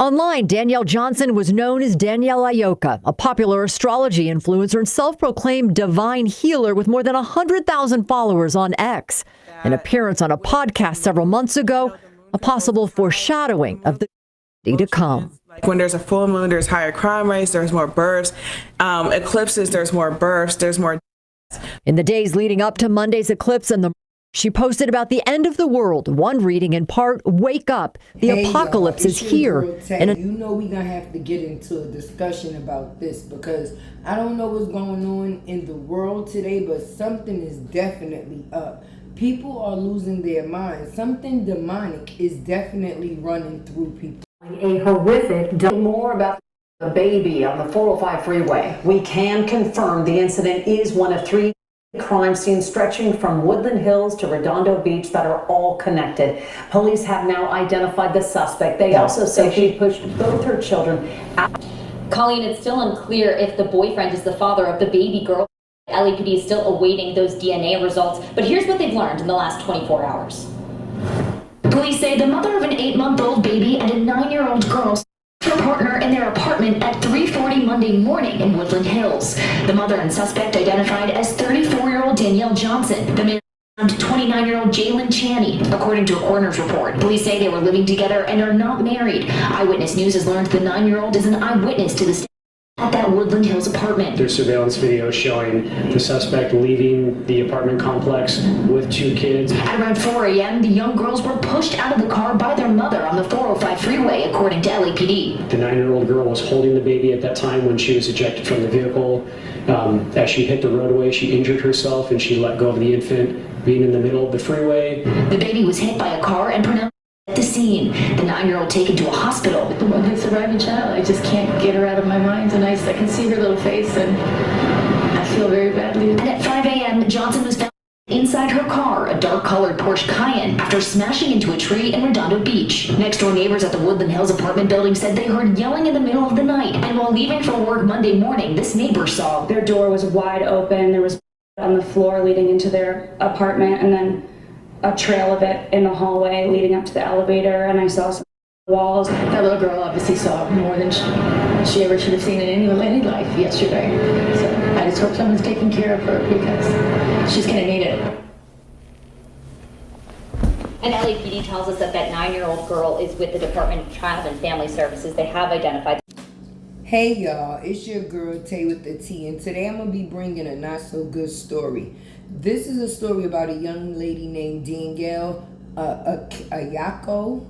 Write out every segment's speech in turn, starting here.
Online, Danielle Johnson was known as Danielle Ayoka, a popular astrology influencer and self-proclaimed divine healer with more than 100,000 followers on X. An appearance on a podcast several months ago, a possible foreshadowing of the to come. When there's a full moon, there's higher crime rates, there's more births. Eclipses, there's more births, there's more. In the days leading up to Monday's eclipse she posted about the end of the world. One reading in part, "Wake up, the apocalypse is here." And you know we're going to have to get into a discussion about this because I don't know what's going on in the world today, but something is definitely up. People are losing their minds. Something demonic is definitely running through people. A horrific. More about the baby on the 405 freeway. We can confirm the incident is one of 3 crime scenes stretching from Woodland Hills to Redondo Beach that are all connected. Police have now identified the suspect. They also say she pushed both her children out. Colleen, it's still unclear if the boyfriend is the father of the baby girl. LAPD is still awaiting those DNA results, but here's what they've learned in the last 24 hours. Police say the mother of an 8-month-old baby and a 9-year-old girl her partner in their apartment at 3:40 Monday morning in Woodland Hills. The mother and suspect identified as 34-year-old Danielle Johnson. The man 29-year-old Jalen Chaney, according to a coroner's report. Police say they were living together and are not married. Eyewitness News has learned the 9-year-old is an eyewitness to the at that Woodland Hills apartment. There's surveillance video showing the suspect leaving the apartment complex with 2 kids. At around 4 a.m., the young girls were pushed out of the car by their mother on the 405 freeway, according to LAPD. The 9-year-old girl was holding the baby at that time when she was ejected from the vehicle. As she hit the roadway, she injured herself and she let go of the infant, being in the middle of the freeway. The baby was hit by a car and pronounced at the scene. The 9-year-old taken to a hospital. The surviving child, I just can't get her out of my mind, and I can see her little face, and I feel very badly. And at 5 a.m., Johnson was found inside her car, a dark-colored Porsche Cayenne, after smashing into a tree in Redondo Beach. Next-door neighbors at the Woodland Hills apartment building said they heard yelling in the middle of the night, and while leaving for work Monday morning, this neighbor saw their door was wide open. There was on the floor leading into their apartment, and then a trail of it in the hallway leading up to the elevator, and I saw some walls. That little girl obviously saw more than she ever should have seen in any life yesterday. So I just hope someone's taking care of her because she's gonna need it. And LAPD tells us that 9-year-old girl is with the Department of Child and Family Services. They have identified. Hey y'all, it's your girl Tay with the T, and today I'm gonna be bringing a not so good story. This is a story about a young lady named Danielle Ayaka.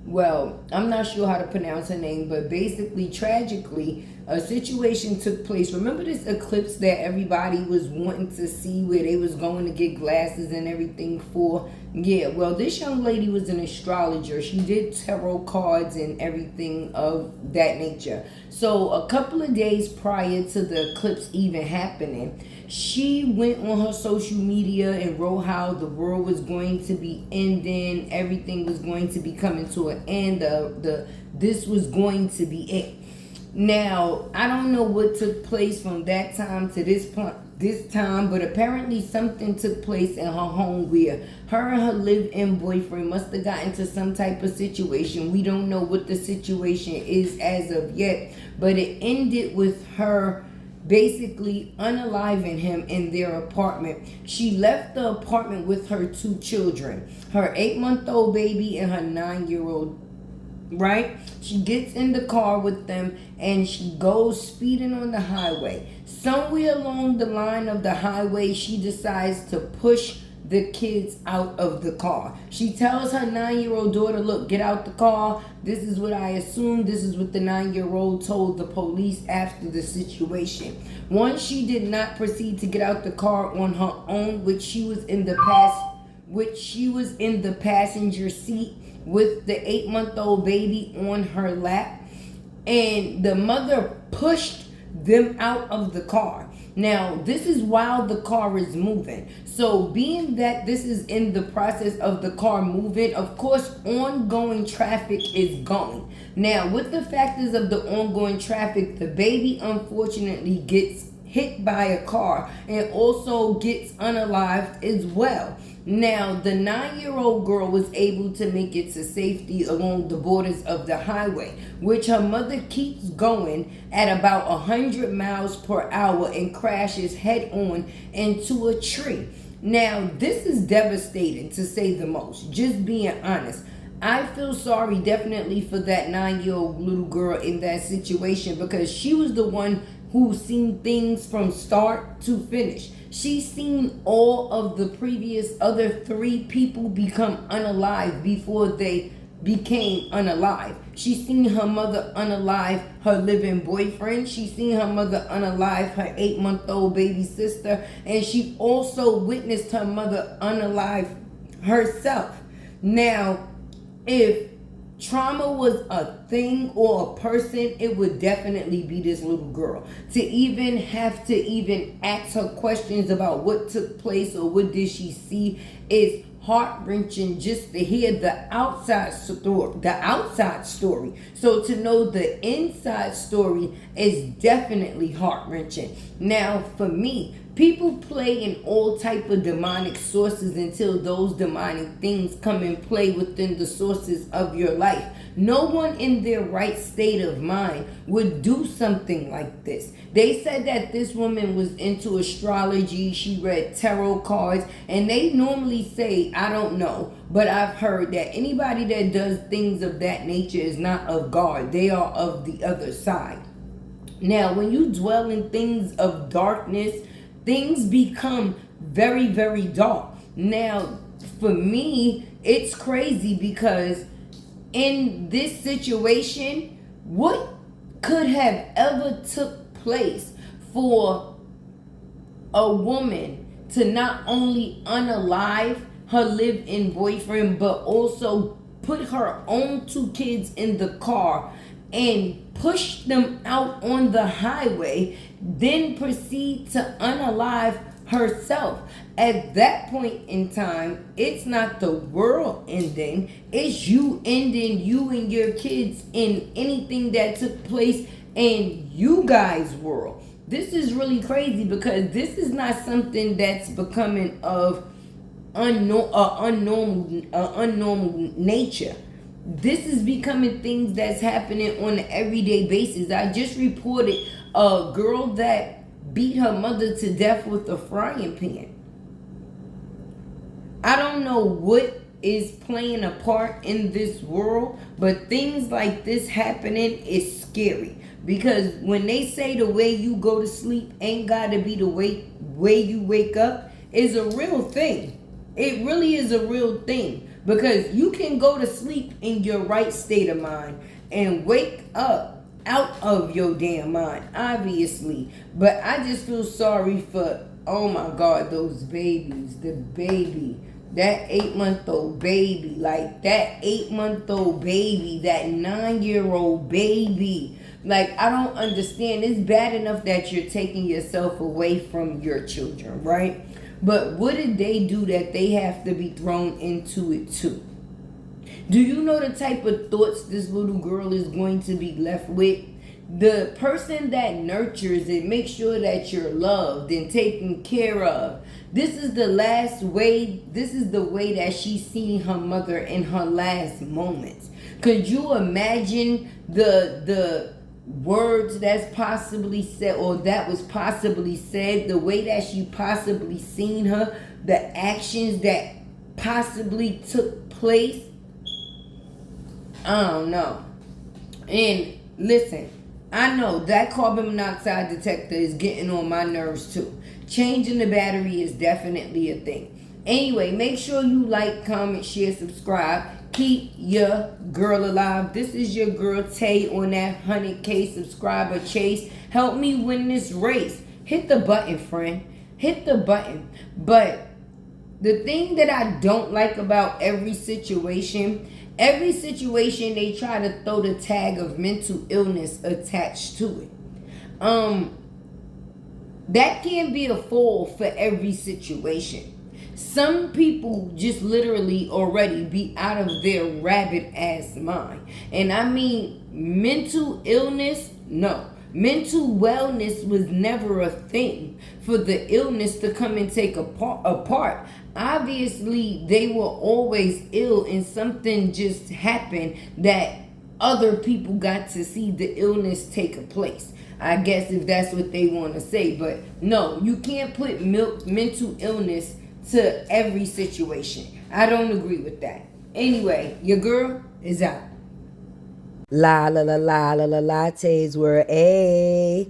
Well, I'm not sure how to pronounce her name, but basically, tragically, a situation took place. Remember this eclipse that everybody was wanting to see where they was going to get glasses and everything for? Yeah, well, this young lady was an astrologer. She did tarot cards and everything of that nature. So a couple of days prior to the eclipse even happening, she went on her social media and wrote how the world was going to be ending, everything was going to be coming to an end, this was going to be it. Now, I don't know what took place from that time to this time, but apparently something took place in her home where her and her live-in boyfriend must have gotten into some type of situation. We don't know what the situation is as of yet, but it ended with her basically unaliving him in their apartment. She left the apartment with her 2 children, her 8-month-old baby and her 9-year-old, right? She gets in the car with them and she goes speeding on the highway. Somewhere along the line of the highway, she decides to push the kids out of the car. She tells her 9-year-old daughter, look, get out the car. This is what I assume. This is what the 9-year-old told the police after the situation. Once she did not proceed to get out the car on her own, which she was in the passenger seat with the 8-month-old baby on her lap, and the mother pushed them out of the car. Now, this is while the car is moving. So being that this is in the process of the car moving, of course, ongoing traffic is going. Now, with the factors of the ongoing traffic, the baby unfortunately gets hit by a car and also gets unalived as well. Now, the 9-year-old girl was able to make it to safety along the borders of the highway, which her mother keeps going at about 100 miles per hour and crashes head on into a tree. Now, this is devastating to say the most, just being honest. I feel sorry definitely for that 9-year-old little girl in that situation, because she was the one who seen things from start to finish. She's seen all of the previous other 3 people become unalive before they became unalive. She's seen her mother unalive her living boyfriend. She's seen her mother unalive her 8-month-old baby sister. And she also witnessed her mother unalive herself. Now, if trauma was a thing or a person, it would definitely be this little girl. To even have to even ask her questions about what took place or what did she see is heart-wrenching, just to hear the outside story. So to know the inside story is definitely heart-wrenching. Now, for me, people play in all type of demonic sources until those demonic things come and play within the sources of your life. No one in their right state of mind would do something like this. They said that this woman was into astrology. She read tarot cards, and they normally say, I don't know, but I've heard that anybody that does things of that nature is not of God. They are of the other side. Now, when you dwell in things of darkness, things become very, very dark. Now, for me, it's crazy because in this situation, what could have ever took place for a woman to not only unalive her live-in boyfriend, but also put her own 2 kids in the car and push them out on the highway, then proceed to unalive herself? At that point in time, it's not the world ending, it's you ending you and your kids in anything that took place in you guys' world. This is really crazy because this is not something that's becoming of unnormal nature. This is becoming things that's happening on an everyday basis. I just reported a girl that beat her mother to death with a frying pan. I don't know what is playing a part in this world, but things like this happening is scary. Because when they say the way you go to sleep ain't gotta be the way you wake up, is a real thing. It really is a real thing. Because you can go to sleep in your right state of mind and wake up out of your damn mind, obviously. But I just feel sorry for, oh my God, those babies. The baby, that 8-month-old baby, like that 8-month-old baby, that 9-year-old baby. Like, I don't understand. It's bad enough that you're taking yourself away from your children, right? But what did they do that they have to be thrown into it too? Do you know the type of thoughts this little girl is going to be left with? The person that nurtures it, make sure that you're loved and taken care of. This is the way that she's seen her mother in her last moments. Could you imagine the words that's possibly said, or that was possibly said, the way that she possibly seen her, the actions that possibly took place? I don't know. And listen, I know that carbon monoxide detector is getting on my nerves too. Changing the battery is definitely a thing. Anyway, make sure you like, comment, share, subscribe. Keep your girl alive. This is your girl Tay on that 100K subscriber chase. Help me win this race. Hit the button, friend. Hit the button. But the thing that I don't like about every situation they try to throw the tag of mental illness attached to it. That can be a fall for every situation. Some people just literally already be out of their rabbit ass mind. And I mean, mental illness, no. Mental wellness was never a thing for the illness to come and take a part. Obviously, they were always ill, and something just happened that other people got to see the illness take place. I guess if that's what they want to say. But no, you can't put mental illness to every situation. I don't agree with that. Anyway, your girl is out. La la la la la la lattes were a.